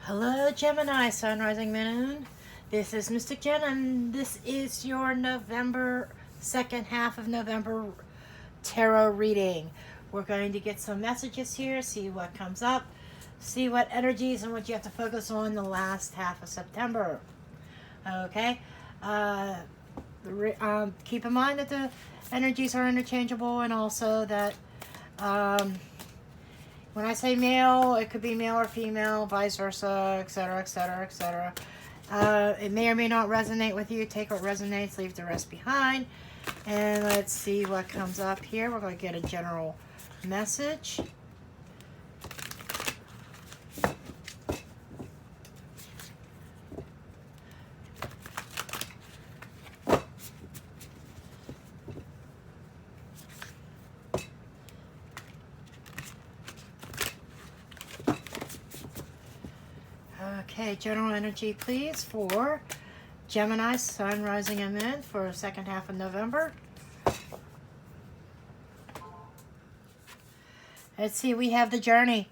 Hello, Gemini, Sun, Rising, Moon. This is Mystic Jen, and this is your November, second half of November tarot reading. We're going to get some messages here, see what comes up, see what energies and what you have to focus on the last half of September. Okay? Keep in mind that the energies are interchangeable, and also that when I say male, it could be male or female, vice versa, etc., etc., etc. It may or may not resonate with you. Take what resonates, leave the rest behind. And let's see what comes up here. We're going to get a general message. Okay, general energy, please, for Gemini, Sun, Rising, and Moon for second half of November. Let's see, we have the journey.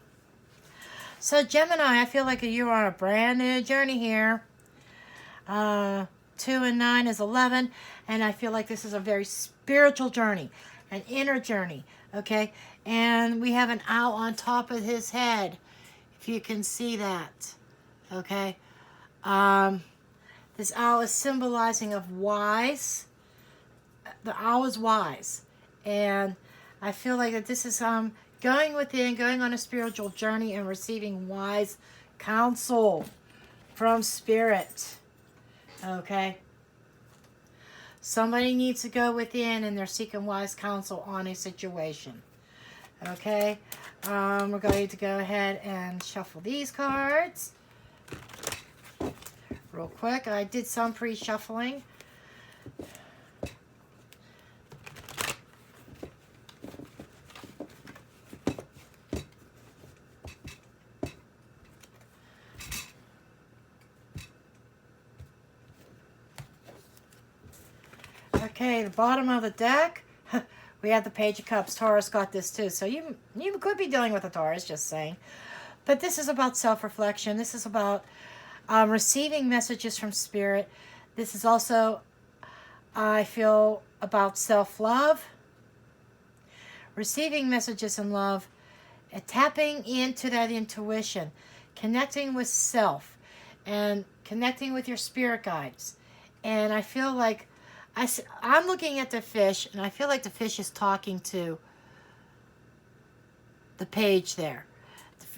So, Gemini, I feel like you're on a brand new journey here. 2 and 9 is 11, and I feel like this is a very spiritual journey, an inner journey, okay? And we have an owl on top of his head, if you can see that. Okay, this owl is symbolizing of wise. The owl is wise, and I feel like that this is going within, going on a spiritual journey and receiving wise counsel from spirit. Okay, somebody needs to go within, and they're seeking wise counsel on a situation. Okay, we're going to go ahead and shuffle these cards real quick. I did some pre-shuffling. Okay, the bottom of the deck, we have the Page of Cups. Taurus got this too, so you could be dealing with a Taurus, just saying. But this is about self-reflection. This is about receiving messages from spirit. This is also, I feel, about self-love. Receiving messages in love. Tapping into that intuition. Connecting with self. And connecting with your spirit guides. And I feel like, I'm looking at the fish, and I feel like the fish is talking to the page there.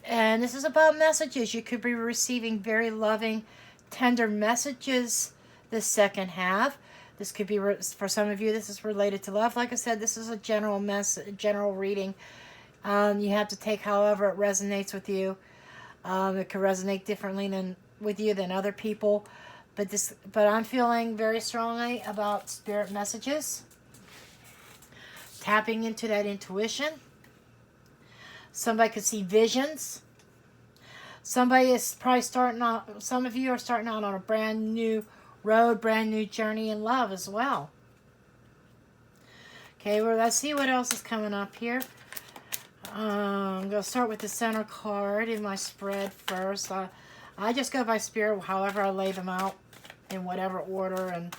And this is about messages. You could be receiving very loving, tender messages this second half. This could be, for some of you, this is related to love. Like I said, this is a general reading. You have to take however it resonates with you. It could resonate differently with you than other people. But I'm feeling very strongly about spirit messages. Tapping into that intuition. Somebody could see visions. Somebody is probably starting out, some of you are starting out on a brand new road, brand new journey in love as well. Okay, well, let's see what else is coming up here. I'm going to start with the center card in my spread first. I just go by spirit, however I lay them out in whatever order, and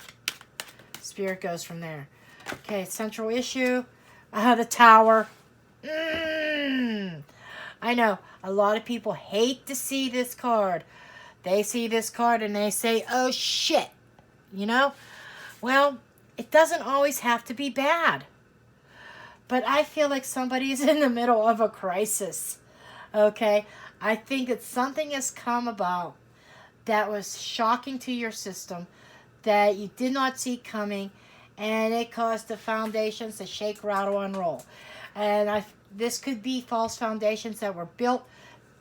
spirit goes from there. Okay, central issue, the Tower. I know a lot of people hate to see this card. They see this card and they say, oh shit, you know? Well, it doesn't always have to be bad. But I feel like somebody is in the middle of a crisis. Okay? I think that something has come about that was shocking to your system, that you did not see coming, and it caused the foundations to shake, rattle, and roll. And this could be false foundations that were built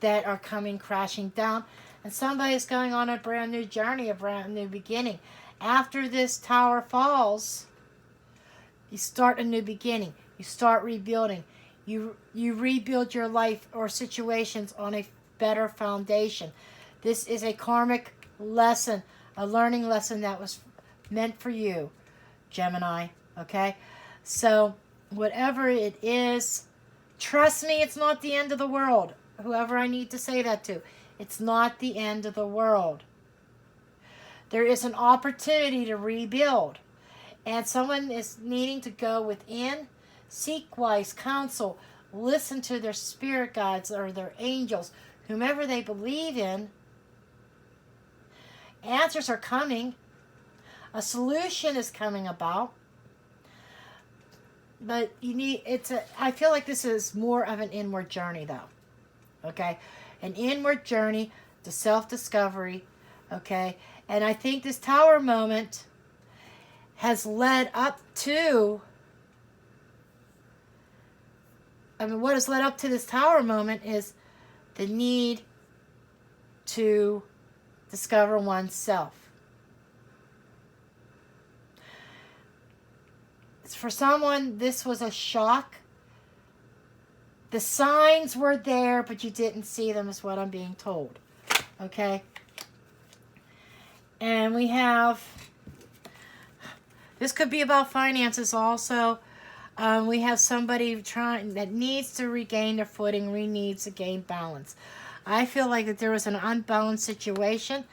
that are coming crashing down. And somebody's going on a brand new journey, a brand new beginning. After this tower falls, you start a new beginning. You start rebuilding. You rebuild your life or situations on a better foundation. This is a karmic lesson, a learning lesson that was meant for you, Gemini. Okay? So, whatever it is, trust me, it's not the end of the world. Whoever I need to say that to. It's not the end of the world. There is an opportunity to rebuild. And someone is needing to go within, seek wise counsel, listen to their spirit guides or their angels, whomever they believe in. Answers are coming. A solution is coming about. But I feel like this is more of an inward journey though. Okay? An inward journey to self-discovery. Okay? And I think this tower moment has led up to, what has led up to this tower moment is the need to discover oneself. For someone, this was a shock. The signs were there, but you didn't see them, is what I'm being told. Okay? And we have, this could be about finances also. We have somebody that needs to regain their footing, needs to gain balance. I feel like that there was an unbalanced situation.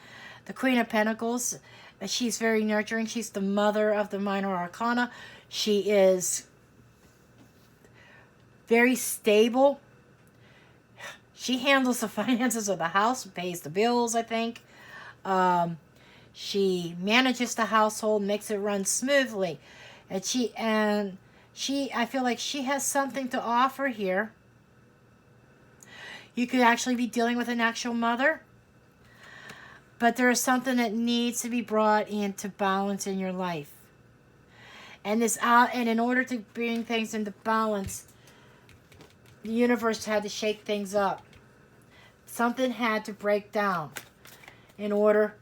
The Queen of Pentacles, she's very nurturing. She's the mother of the minor arcana. She is very stable. She handles the finances of the house, pays the bills, I think. She manages the household, makes it run smoothly. And I feel like she has something to offer here. You could actually be dealing with an actual mother. But there is something that needs to be brought into balance in your life. And in order to bring things into balance, the universe had to shake things up. Something had to break down in order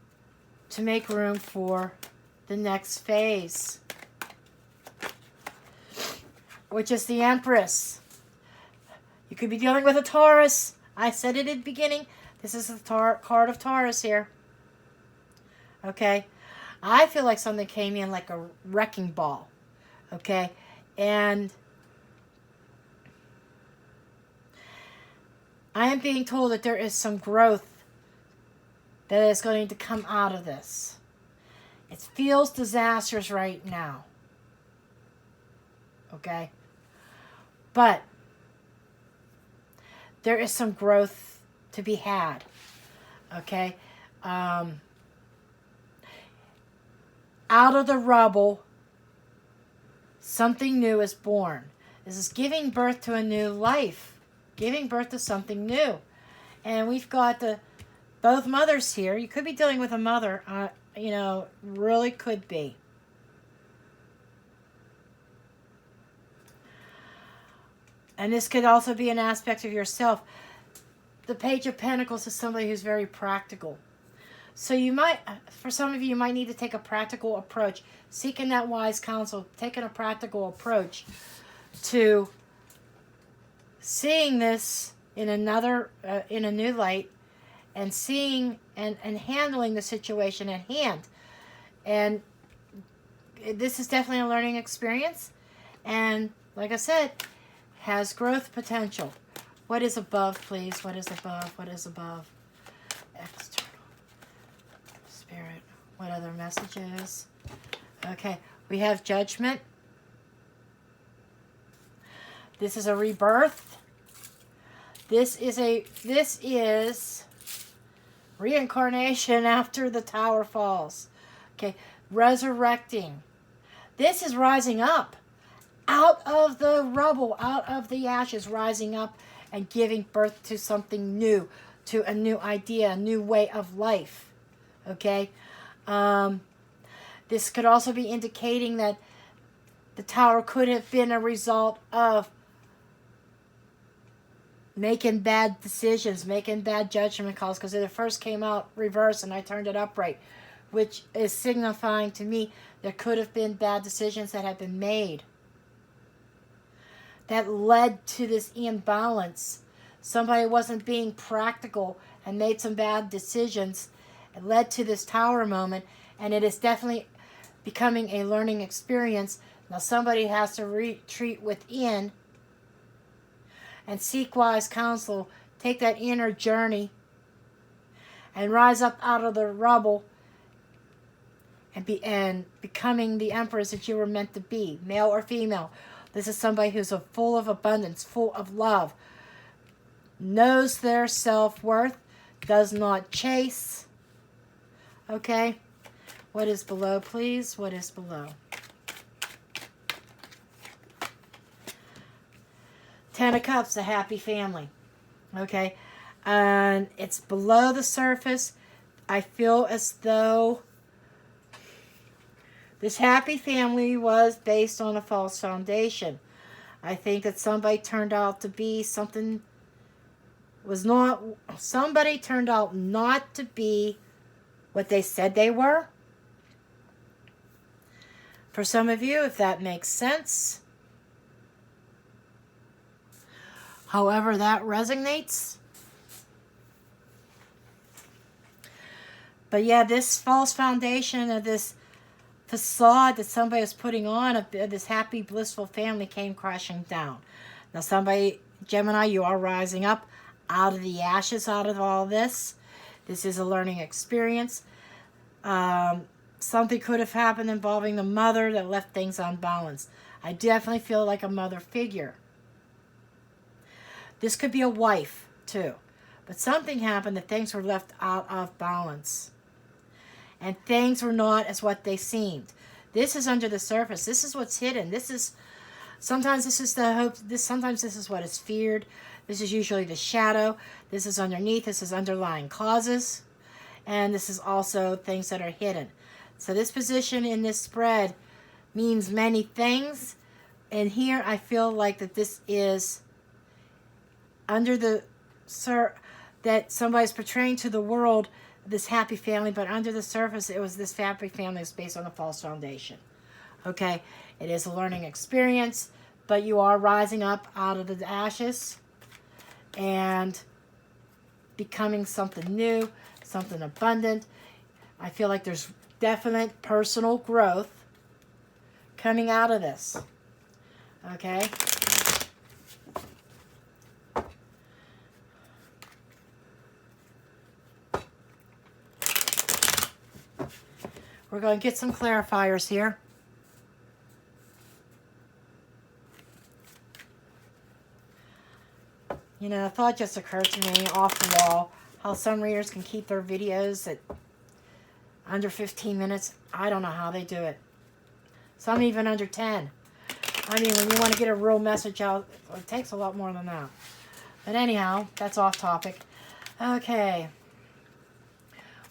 to make room for the next phase, which is the Empress. You could be dealing with a Taurus. I said it at the beginning. This is the card of Taurus here. Okay? I feel like something came in like a wrecking ball. Okay? And I am being told that there is some growth that is going to come out of this. It feels disastrous right now. Okay? But there is some growth to be had. Okay? Out of the rubble, something new is born. This is giving birth to a new life. Giving birth to something new. And we've got both mothers here. You could be dealing with a mother. Really could be. And this could also be an aspect of yourself. The Page of Pentacles is somebody who's very practical. So for some of you, you might need to take a practical approach. Seeking that wise counsel, taking a practical approach to seeing this in in a new light, and seeing and handling the situation at hand. And this is definitely a learning experience. And like I said, has growth potential. What is above, please? What is above? What is above? External. Spirit. What other messages? Okay. We have Judgment. This is a rebirth. This is reincarnation after the tower falls. Okay. Resurrecting. This is rising up. Out of the rubble, out of the ashes, rising up and giving birth to something new, to a new idea, a new way of life. Okay? This could also be indicating that the tower could have been a result of making bad decisions, making bad judgment calls, because it first came out reverse and I turned it upright, which is signifying to me there could have been bad decisions that had been made that led to this imbalance. Somebody wasn't being practical and made some bad decisions. It led to this tower moment, and it is definitely becoming a learning experience. Now somebody has to retreat within and seek wise counsel, take that inner journey, and rise up out of the rubble and becoming the empress that you were meant to be, male or female. This is somebody who's full of abundance, full of love, knows their self-worth, does not chase. Okay? What is below, please? What is below? Ten of Cups, a happy family. Okay? And it's below the surface. I feel as though this happy family was based on a false foundation. I think that somebody turned out to be something, somebody turned out not to be what they said they were. For some of you, if that makes sense. However that resonates. But yeah, this false foundation of this facade that somebody was putting on of this happy, blissful family came crashing down. Now somebody, Gemini, you are rising up out of the ashes, out of all this. This is a learning experience. Something could have happened involving the mother that left things unbalanced. I definitely feel like a mother figure. This could be a wife, too. But something happened that things were left out of balance. And things were not as what they seemed. This is under the surface. This is what's hidden. This is, sometimes this is the hope. Sometimes this is what is feared. This is usually the shadow. This is underneath. This is underlying causes. And this is also things that are hidden. So this position in this spread means many things. And here I feel like that this is under the, that somebody's portraying to the world this happy family, but under the surface, it was this happy family is based on a false foundation. Okay, it is a learning experience, but you are rising up out of the ashes and becoming something new, something abundant. I feel like there's definite personal growth coming out of this. Okay. We're going to get some clarifiers here. You know, a thought just occurred to me off the wall, how some readers can keep their videos at under 15 minutes. I don't know how they do it. Some even under 10. I mean, when you want to get a real message out, it takes a lot more than that. But anyhow, that's off topic. Okay.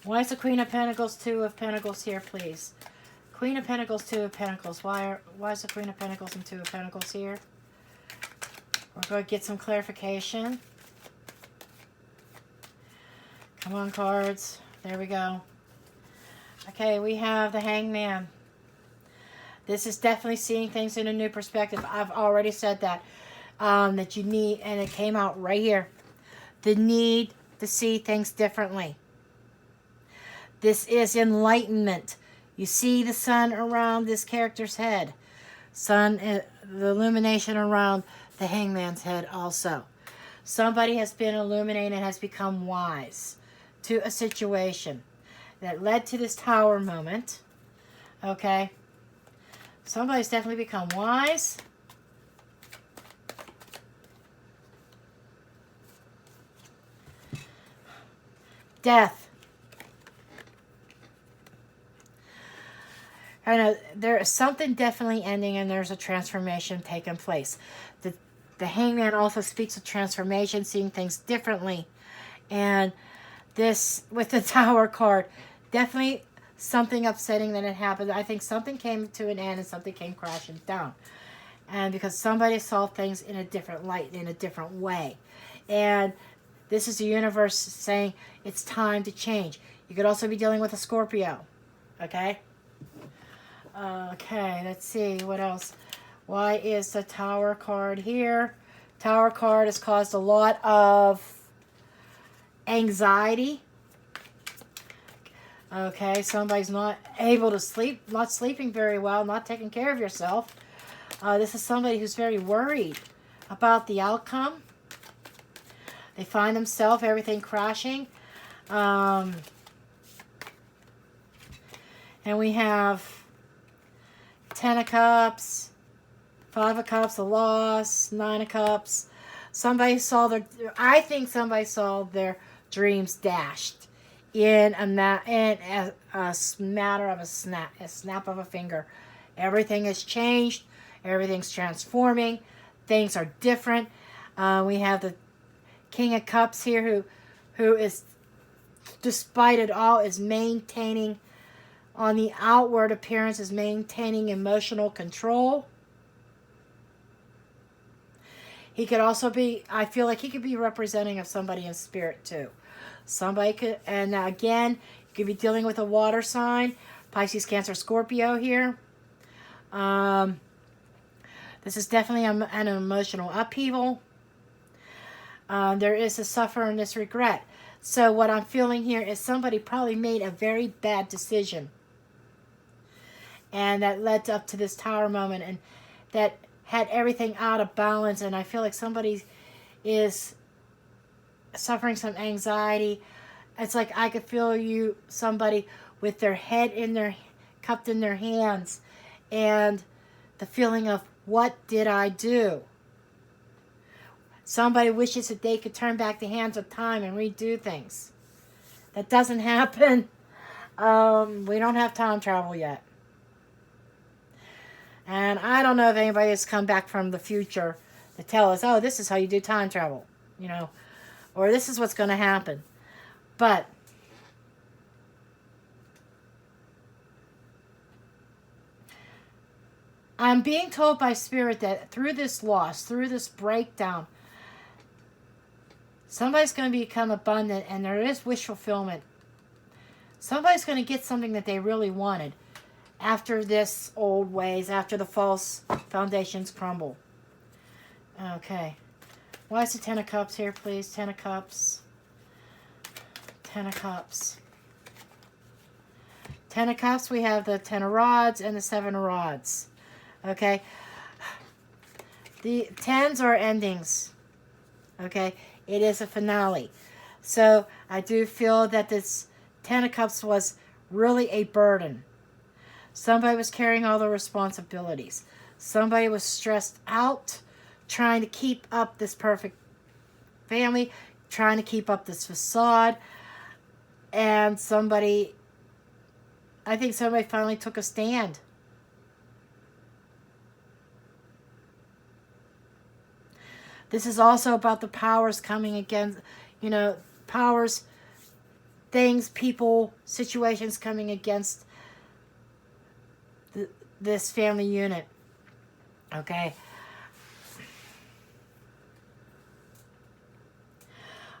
Why is the Queen of Pentacles, Two of Pentacles here, please? Queen of Pentacles, Two of Pentacles. Why is the Queen of Pentacles and Two of Pentacles here? We're going to get some clarification. Come on, cards. There we go. Okay, we have the Hangman. This is definitely seeing things in a new perspective. I've already said that. That you need, and it came out right here. The need to see things differently. This is enlightenment. You see the sun around this character's head. Sun, the illumination around the Hangman's head also. Somebody has been illuminated and has become wise to a situation that led to this Tower moment. Okay. Somebody's definitely become wise. Death. I know there is something definitely ending and there's a transformation taking place. The Hangman also speaks of transformation, seeing things differently. And this, with the Tower card, definitely something upsetting that had happened. I think something came to an end and something came crashing down. And because somebody saw things in a different light, in a different way. And this is the universe saying it's time to change. You could also be dealing with a Scorpio. Okay? Okay, let's see. What else? Why is the Tower card here? Tower card has caused a lot of anxiety. Okay, somebody's not able to sleep, not sleeping very well, not taking care of yourself. This is somebody who's very worried about the outcome. They find themselves, everything crashing. And we have 10 of Cups, 5 of Cups, a loss, 9 of Cups. Somebody saw their, I think somebody saw their dreams dashed in a matter of a snap of a finger. Everything has changed. Everything's transforming. Things are different. We have the King of Cups here who is, despite it all, is maintaining, on the outward appearance, is maintaining emotional control. He could also be, I feel like he could be representing of somebody in spirit too. Somebody could, and again, you could be dealing with a water sign, Pisces, Cancer, Scorpio here. This is definitely an emotional upheaval. There is a suffer and this regret. So what I'm feeling here is somebody probably made a very bad decision. And that led up to this Tower moment, and that had everything out of balance. And I feel like somebody is suffering some anxiety. It's like I could feel somebody with their head cupped in their hands, and the feeling of, what did I do? Somebody wishes that they could turn back the hands of time and redo things. That doesn't happen. We don't have time travel yet. And I don't know if anybody has come back from the future to tell us, oh, this is how you do time travel, or this is what's going to happen. But I'm being told by Spirit that through this loss, through this breakdown, somebody's going to become abundant, and there is wish fulfillment. Somebody's going to get something that they really wanted after this old ways, after the false foundations crumble. Okay. Why is the 10 of Cups here, please? 10 of Cups. 10 of Cups. 10 of Cups, we have the 10 of Rods and the 7 of Rods. Okay. The 10s are endings. Okay. It is a finale. So I do feel that this 10 of Cups was really a burden. Somebody was carrying all the responsibilities. Somebody was stressed out, trying to keep up this perfect family, trying to keep up this facade. And I think somebody finally took a stand. This is also about the powers coming against, powers, things, people, situations coming against this family unit. Okay.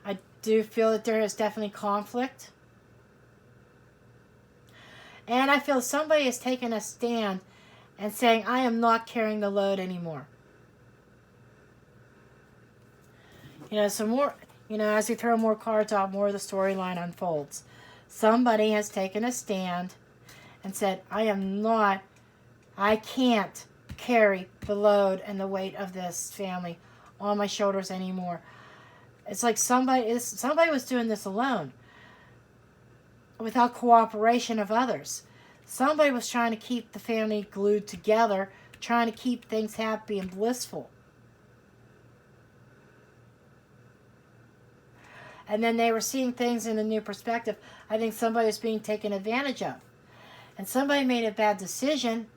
I do feel that there is definitely conflict. And I feel somebody is taking a stand and saying, I am not carrying the load anymore. Some more, as we throw more cards out, more of the storyline unfolds. Somebody has taken a stand and said, I can't carry the load and the weight of this family on my shoulders anymore. It's like somebody was doing this alone, without cooperation of others. Somebody was trying to keep the family glued together, trying to keep things happy and blissful. And then they were seeing things in a new perspective. I think somebody was being taken advantage of. And somebody made a bad decision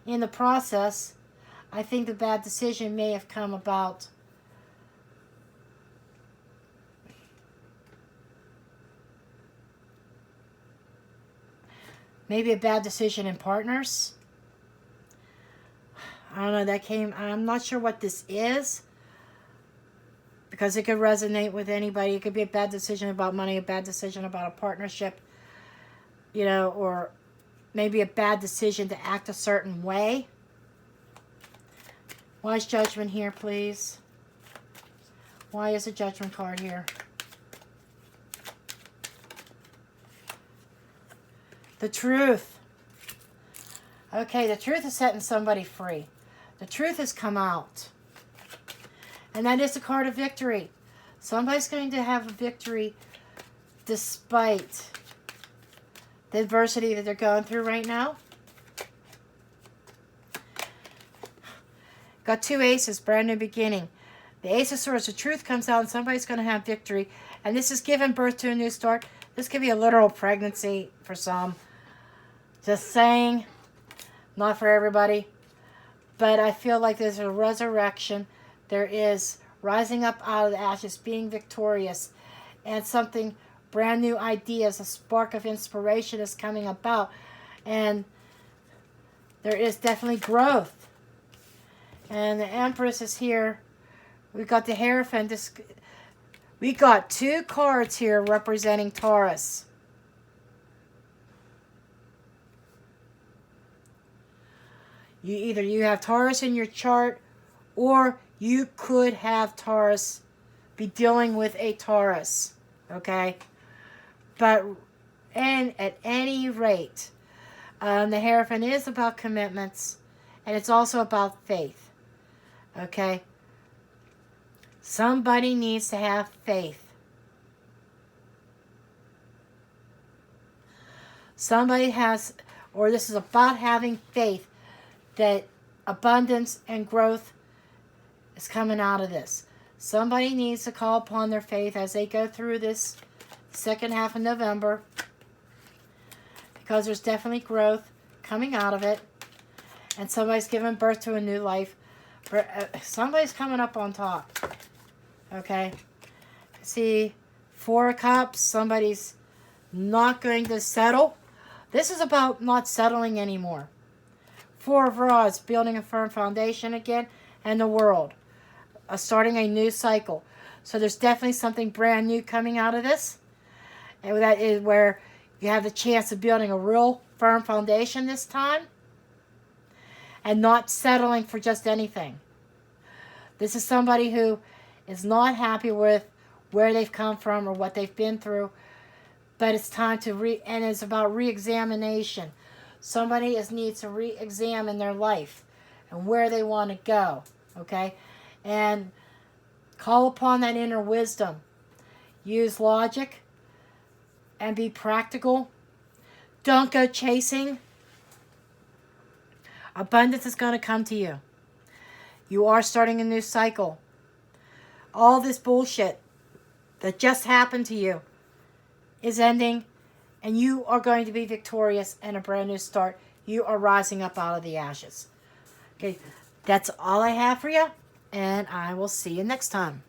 in the process. I think the bad decision may have come about maybe a bad decision in partners. I don't know, I'm not sure what this is, because it could resonate with anybody. It could be a bad decision about money, a bad decision about a partnership, or maybe a bad decision to act a certain way. Why is Judgment here, please? Why is a Judgment card here? The Truth. Okay, the Truth is setting somebody free. The truth has come out. And that is a card of victory. Somebody's going to have a victory despite the adversity that they're going through right now. Got 2 aces, brand new beginning. The Ace of Swords, the truth comes out and somebody's going to have victory. And this is giving birth to a new start. This could be a literal pregnancy for some. Just saying. Not for everybody. But I feel like there's a resurrection. There is rising up out of the ashes, being victorious. And something, brand new ideas, a spark of inspiration is coming about. And there is definitely growth. And the Empress is here. We've got the Hierophant. We got 2 cards here representing Taurus. You have Taurus in your chart, or you could have Taurus be dealing with a Taurus. Okay? But and at any rate, the Hierophant is about commitments, and it's also about faith. Okay? Somebody needs to have faith. Somebody has, or this is about having faith that abundance and growth is coming out of this. Somebody needs to call upon their faith as they go through this second half of November, because there's definitely growth coming out of it, and somebody's giving birth to a new life. Somebody's coming up on top. Okay, see, 4 of Cups, somebody's not going to settle. This is about not settling anymore. 4 of Rods, building a firm foundation again, and the World, starting a new cycle. So there's definitely something brand new coming out of this, and that is where you have the chance of building a real firm foundation this time, and not settling for just anything. This is somebody who is not happy with where they've come from or what they've been through, but it's time to and it's about re-examination. Somebody needs to re-examine their life and where they want to go, okay? And call upon that inner wisdom. Use logic and be practical. Don't go chasing. Abundance is going to come to you. You are starting a new cycle. All this bullshit that just happened to you is ending, and you are going to be victorious and a brand new start. You are rising up out of the ashes. Okay, that's all I have for you, and I will see you next time.